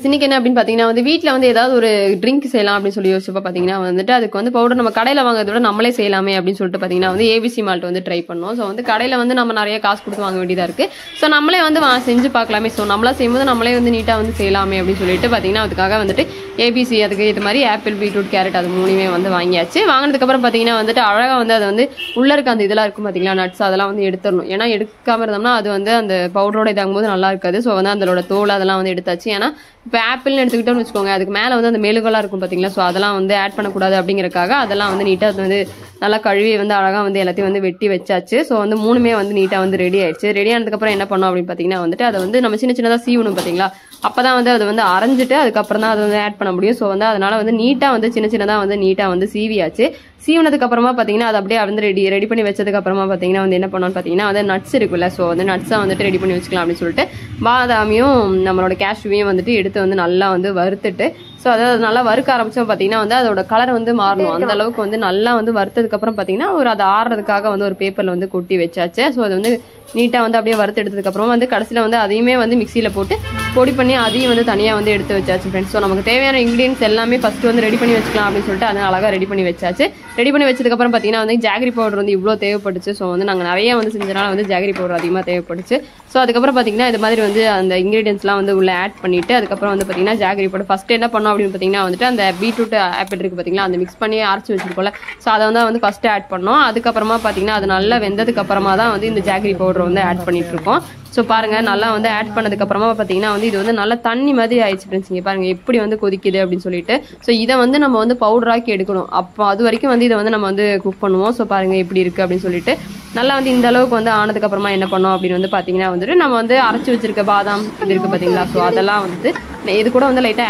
இன்னைக்கு என்ன அப்படின்னு பாத்தீங்கன்னா வந்து வீட்டுல வந்து ஏதாவது ஒரு ட்ரிங்க் செய்யலாம் அப்படின்னு சொல்லி யோசிச்சப்ப பாத்தீங்கன்னா வந்துட்டு அதுக்கு வந்து பவுடர் நம்ம கடையில வாங்குறத விட நம்மளே செய்யலாமே அப்படின்னு சொல்லிட்டு பாத்தீங்கன்னா வந்து ஏபிசி மால்ட் வந்து ட்ரை பண்ணோம். ஸோ வந்து கடையில வந்து நம்ம நிறைய காசு கொடுத்து வாங்க வேண்டியதா இருக்கு. ஸோ நம்மளே வந்து செஞ்சு பார்க்கலாமே. ஸோ நம்மளா செய்யும்போது நம்மளே வந்து நீட்டா வந்து செய்யலாமே அப்படின்னு சொல்லிட்டு பாத்தீங்கன்னா அதுக்காக வந்துட்டு ஏபிசி அதுக்கு இது மாதிரி ஆப்பிள் பீட்ரூட் கேரட் அது மூணுமே வந்து வாங்கியாச்சு. வாங்கினதுக்கு அப்புறம் பாத்தீங்கன்னா வந்துட்டு அழகா வந்து அதை வந்து உள்ள இருக்க அந்த இதெல்லாம் இருக்கும் பாத்தீங்களா நட்ஸ் அதெல்லாம் வந்து எடுத்துடணும். ஏன்னா எடுக்காம இருந்தோம்னா அது வந்து அந்த பவுடரோட இதாகும் போது நல்லா இருக்காது. ஸோ வந்து அதோட தோல் அதெல்லாம் வந்து எடுத்தாச்சு. ஏன்னா இப்போ ஆப்பிள்னு எடுத்துக்கிட்டோம்னு வச்சுக்கோங்க அதுக்கு மேலே வந்து அந்த மெழுகெல்லாம் இருக்கும் பார்த்தீங்களா. ஸோ அதெல்லாம் வந்து ஆட் பண்ணக்கூடாது அப்படிங்கிறக்காக அதெல்லாம் வந்து நீட்டாக வந்து நல்லா கழுவி வந்து அழகாக வந்து எல்லாத்தையும் வந்து வெட்டி வச்சாச்சு. ஸோ வந்து மூணுமே வந்து நீட்டாக வந்து ரெடி ஆயிடுச்சு. ரெடி ஆனதுக்கப்புறம் என்ன பண்ணோம் அப்படின்னு பார்த்தீங்கன்னா வந்துட்டு அதை வந்து நம்ம சின்ன சின்னதாக சீவணும் பார்த்தீங்களா. அப்பதான் வந்து அது வந்து அரைஞ்சிட்டு அதுக்கப்புறம் தான் அதை வந்து ஆட் பண்ண முடியும். ஸோ வந்து அதனால வந்து நீட்டாக வந்து சின்ன சின்னதாக வந்து நீட்டாக வந்து சீவியாச்சு. சீவனதுக்கு அப்புறமா பாத்தீங்கன்னா அது அப்படியே வந்து ரெடி பண்ணி வச்சதுக்கு அப்புறமா பாத்தீங்கன்னா வந்து என்ன பண்ணோம்னு பாத்தீங்கன்னா வந்து நட்ஸ் இருக்குல்ல. ஸோ வந்து நட்ஸை வந்துட்டு ரெடி பண்ணி வச்சுக்கலாம் அப்படின்னு சொல்லிட்டு பாதாமியும் நம்மளோட கேஷ்யூவையும் வந்துட்டு எடுத்து வந்து நல்லா வந்து வறுத்துட்டு ஸோ அதாவது நல்லா வறுக்க ஆரம்பிச்சோம் பார்த்தீங்கன்னா வந்து அதோட கலர் வந்து மாறணும். அந்த அளவுக்கு வந்து நல்லா வந்து வறுத்ததுக்கு அப்புறம் பார்த்தீங்கன்னா ஒரு அதை ஆடுறதுக்காக வந்து ஒரு பேப்பர்ல வந்து கொட்டி வச்சாச்சு. ஸோ அது வந்து நீட்டாக வந்து அப்படியே வறுத்து எடுத்ததுக்கு அப்புறம் வந்து கடைசியில் வந்து அதையுமே வந்து மிக்சியில் போட்டு பொடி பண்ணி அதையும் வந்து தனியாக வந்து எடுத்து வச்சாச்சு ஃப்ரெண்ட்ஸ். ஸோ நமக்கு தேவையான இன்கிரீடியன்ஸ் எல்லாமே ஃபர்ஸ்ட் வந்து ரெடி பண்ணி வச்சுக்கலாம் அப்படின்னு சொல்லிட்டு அதை அழகாக ரெடி பண்ணி வச்சாச்சு. ரெடி பண்ணி வச்சதுக்கப்புறம் பார்த்தீங்கன்னா வந்து ஜாகரி பவுடர் வந்து இவ்வளோ தேவைப்பட்டுச்சு. ஸோ வந்து நாங்கள் நிறைய வந்து செஞ்சனால வந்து ஜாகரி பவுடர் அதிகமாக தேவைப்பட்டுச்சு. ஸோ அதுக்கப்புறம் பார்த்தீங்கன்னா இது மாதிரி வந்து அந்த இன்கிரீடியன்ஸ்லாம் வந்து உள்ள ஆட் பண்ணிட்டு அதுக்கப்புறம் வந்து பார்த்தீங்கன்னா ஜாகரி பவுடர் ஃபர்ஸ்ட் என்ன பண்ணோம் அப்படின்னு பார்த்தீங்கன்னா வந்துட்டு அந்த பீட்ரூட் ஆப்பிள் இருக்கு பார்த்தீங்களா அந்த மிக்ஸ் பண்ணி அரைச்சி வச்சிருக்கோம்ல. ஸோ அதை வந்து ஃபர்ஸ்ட் ஆட் பண்ணோம். அதுக்கப்புறமா பார்த்தீங்கன்னா அது நல்லா வெந்ததுக்கு அப்புறமா தான் வந்து இந்த ஜாகரி பவுடர் வந்து ஆட் பண்ணிட்டு இருக்கோம். ஸோ பாருங்க நல்லா வந்து ஆட் பண்ணதுக்கு அப்புறமா பார்த்தீங்கன்னா வந்து இது வந்து நல்லா தண்ணி மாதிரி ஆயிடுச்சு ஃப்ரெண்ட்ஸ். இங்கே பாருங்க எப்படி வந்து கொதிக்குது அப்படின்னு சொல்லிட்டு. ஸோ இதை வந்து நம்ம வந்து பவுடராக்கி எடுக்கணும். அப்போ அது வரைக்கும் வந்து இதை வந்து நம்ம வந்து குக் பண்ணுவோம். ஸோ பாருங்க எப்படி இருக்கு அப்படின்னு சொல்லிட்டு நல்லா வந்து இந்த அளவுக்கு வந்து ஆனதுக்கு அப்புறமா என்ன பண்ணோம் அப்படின்னு வந்து பாத்தீங்கன்னா வந்துட்டு நம்ம வந்து அரைச்சி வச்சிருக்க பாதாம் இது இருக்கு பாத்தீங்களா. ஸோ அதெல்லாம் வந்து இது கூட வந்து லைட்டா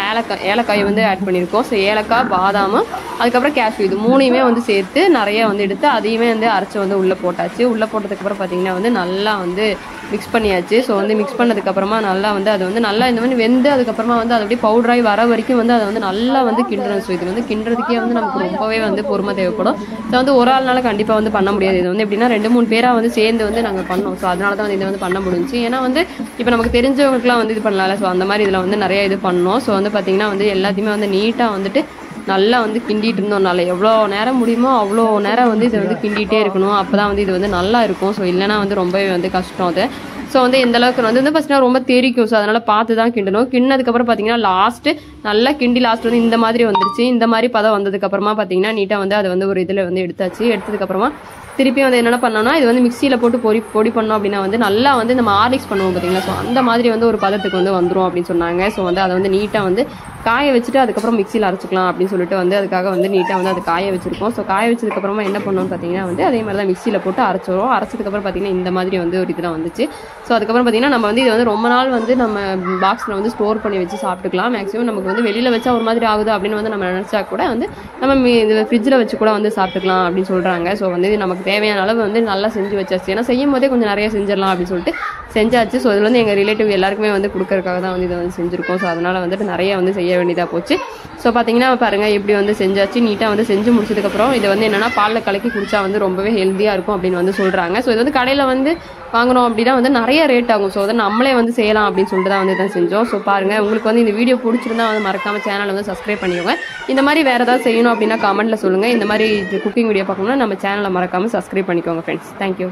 ஏலக்காய் வந்து ஆட் பண்ணியிருக்கோம். ஸோ ஏலக்காய் பாதாமும் அதுக்கப்புறம் கேஷ்யூ இது மூணையுமே வந்து சேர்த்து நிறைய வந்து எடுத்து அதையுமே வந்து அரைச்சி வந்து உள்ள போட்டாச்சு. உள்ள போட்டதுக்கு அப்புறம் பாத்தீங்கன்னா வந்து நல்லா வந்து மிக்ஸ் பண்ணியாச்சு. ஸோ வந்து மிக்ஸ் பண்ணதுக்கு அப்புறமா நல்லா வந்து அது வந்து நல்லா இந்த மாதிரி வெந்து அதுக்கப்புறமா வந்து அது அப்படியே பவுடராகி வர வரைக்கும் வந்து அதை வந்து நல்லா வந்து கிண்டணும். ஸோ இது வந்து கிண்டுறதுக்கே வந்து நமக்கு ரொம்பவே வந்து பொறுமை தேவைப்படும். ஸோ வந்து ஒரு ஆள்னால கண்டிப்பா வந்து பண்ண முடியாது. இது வந்து எப்படின்னா 2-3 பேரா வந்து சேர்ந்து வந்து நாங்கள் பண்ணோம். ஸோ அதனால தான் வந்து இதை வந்து பண்ண முடிஞ்சு. ஏன்னா வந்து இப்போ நமக்கு தெரிஞ்சவங்களுக்குலாம் வந்து இது பண்ணலாம்ல. ஸோ அந்த மாதிரி இதில் வந்து நிறைய இது பண்ணோம். ஸோ வந்து பார்த்தீங்கன்னா வந்து எல்லாத்தையுமே வந்து நீட்டாக வந்துட்டு நல்லா வந்து கிண்டிட்டு இருந்தோம்னால எவ்வளோ நேரம் முடியுமோ அவ்வளோ நேரம் வந்து இதை வந்து கிண்டிகிட்டே இருக்கணும். அப்போ தான் வந்து இது வந்து நல்லா இருக்கும். ஸோ இல்லைனா வந்து ரொம்பவே வந்து கஷ்டம் அது. ஸோ வந்து எந்த அளவுக்கு வந்து ஃபர்ஸ்ட் ரொம்ப தெரிக்கும். ஸோ அதனால பார்த்து தான் கிண்டணும். கிண்ணதுக்கப்புறம் பார்த்தீங்கன்னா லாஸ்ட்டு நல்லா கிண்டி லாஸ்ட் வந்து இந்த மாதிரி வந்துருச்சு. இந்த மாதிரி பதம் வந்ததுக்கப்புறமா பார்த்தீங்கன்னா நீட்டாக வந்து அதை வந்து ஒரு இதில் வந்து எடுத்தாச்சு. எடுத்ததுக்கப்புறமா திருப்பி வந்து என்னென்ன பண்ணோம்னா இது வந்து மிக்சியில் போட்டு பொடி பண்ணோம் அப்படின்னா வந்து நல்லா வந்து நம்ம ஹார்லிக்ஸ் பண்ணுவோம் பார்த்தீங்களா. ஸோ அந்த மாதிரி வந்து ஒரு பதத்துக்கு வந்து வந்துடும் அப்படின்னு சொன்னாங்க. ஸோ வந்து அதை வந்து நீட்டாக வந்து காய வச்சுட்டு அதுக்கப்புறம் மிக்சியில் அரைச்சிக்கலாம் அப்படின்னு சொல்லிட்டு வந்து அதுக்காக வந்து நீட்டாக வந்து அது காய வச்சிருக்கோம். ஸோ காய வச்சதுக்கப்புறமா என்ன பண்ணோம்னு பார்த்தீங்கன்னா வந்து அதே மாதிரி தான் மிக்சியில் போட்டு அரைச்சிடும். அரைச்சதுக்கப்புறம் பார்த்தீங்கன்னா இந்த மாதிரி வந்து ஒரு இதெல்லாம் வந்துச்சு. ஸோ அதுக்கப்புறம் பார்த்தீங்கன்னா நம்ம வந்து இது வந்து ரொம்ப நாள் வந்து நம்ம பாக்ஸில் வந்து ஸ்டோர் பண்ணி வச்சு சாப்பிட்டுக்கலாம். மேக்ஸிமம் நமக்கு வந்து வெளியில் வச்சா ஒரு மாதிரி ஆகுது அப்படின்னு வந்து நம்ம நினச்சா கூட வந்து நம்ம இது ஃப்ரிட்ஜில் வச்சு கூட வந்து சாப்பிட்டுக்கலாம் அப்படின்னு சொல்கிறாங்க. ஸோ வந்து நமக்கு தேவையான அளவு வந்து நல்லா செஞ்சு வச்சாச்சு. ஏன்னா செய்யும் போதே கொஞ்சம் நிறைய செஞ்சிடலாம் அப்படின்னு சொல்லிட்டு செஞ்சாச்சு. ஸோ இதில் வந்து எங்கள் ரிலேட்டிவ் எல்லாருக்குமே வந்து கொடுக்கறதுக்காக தான் வந்து இதை வந்து செஞ்சுருக்கோம். ஸோ அதனால் வந்துட்டு நிறைய வந்து செய்ய வேண்டியதாக போச்சு. ஸோ பார்த்தீங்கன்னா பாருங்கள் எப்படி வந்து செஞ்சாச்சு. நீட்டாக வந்து செஞ்சு முடிச்சதுக்கப்புறம் இதை வந்து என்னென்னா பாலில் கலக்கி குடிச்சா வந்து ரொம்பவே ஹெல்த்தியாக இருக்கும் அப்படின்னு வந்து சொல்கிறாங்க. ஸோ இது வந்து கடையில் வந்து வாங்கினோம் அப்படின்னா வந்து நிறைய ரேட் ஆகும். ஸோ அதை நம்மளே வந்து செய்யலாம் அப்படின்னு சொல்லிட்டு தான் வந்து இதை செஞ்சோம். ஸோ பாருங்கள் உங்களுக்கு வந்து இந்த வீடியோ பிடிச்சிருந்தா வந்து மறக்காம சேனலை வந்து சப்ஸ்கிரைப் பண்ணிக்கோங்க. இந்த மாதிரி வேறு ஏதாவது செய்யணும் அப்படின்னா கமெண்ட்டில் சொல்லுங்கள். இந்த மாதிரி குக்கிங் வீடியோ பார்க்கணும்னா நம்ம சேனலை மறக்காமல் சப்ஸ்கிரைப் பண்ணிக்கோங்க ஃப்ரெண்ட்ஸ். தேங்க்யூ.